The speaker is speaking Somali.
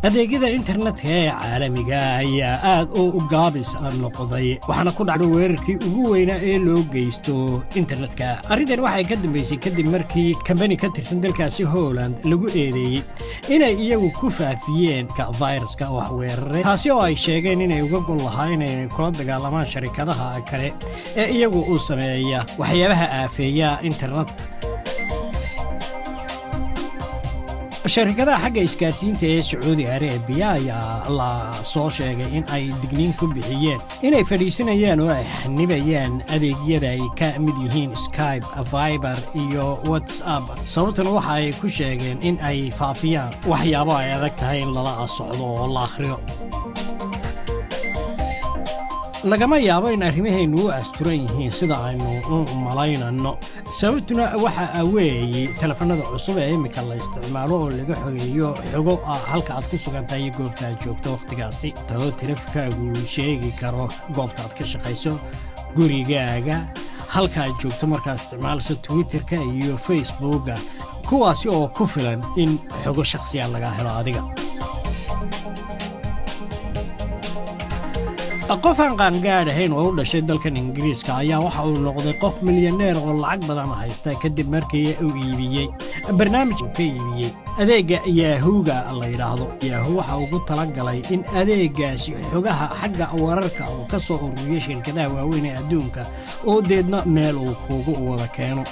adeegyada internetka ee caalamiga ayaa aad u gaabis noqday waxaana ku dhacay weerarkii ugu weynaa ee loo geysto internetka arrintan waxay ka dambeysay kadib markii company ka tirsan dalkaasi Holland lagu eedeeyay inay iyagu ku faafiyeen viruska wax weeraray taasi oo ay sheegeen inay uga gol lahaayeen inay kula dagaalamaan shirkadaha kale ee iyagu u sameeya waxyaabaha aafeeya internet shirkadaha xagga isgaarsiinta ee Saudi Arabia ayaa la soo sheegay in ay digniin ku bixiyeen inay fadhiisanayaan oo ay xanibayaan adeegyada ay ka mid yihiin Skype, Viber iyo WhatsApp sababtuna waxa ay ku sheegeen in ay faafiyaan waxyaabo ay adag tahay in lala socdo oo la akhriyo lagama yaabo in arrimaheenu asturan yihiin sida aynu malaynayno sababtuna waxa weeye telefoonada cusub ee imika la isticmaalo oo laga xogeeyo xogo halka aad ku sugan tahay goobta aad joogto waqtigaasi taasoo telefonkaagu sheegi karo goobta aad ka shaqayso gurigaaga halka aad joogto markaad isticmaalayso Twitterka iyo Facebooka kuwaasi oo ku filan in xogo shakhsi ah laga helo adiga qofan qaangaar ahayn oo u dhashay dalkan Ingiriiska ayaa waxa uu noqday qof milyaneer oo lacag badan haysta kadib markii uu iibiyay barnaamij ka iibiyay adeega Yahoo-ga la yiraahdo Yahoo waxa uu ku talagalay in adeegaasi xogaha xagga wararka oo ka soo ururiyo shirkadaha waaweyn ee adduunka oo deedna meel uu kugu wada keeno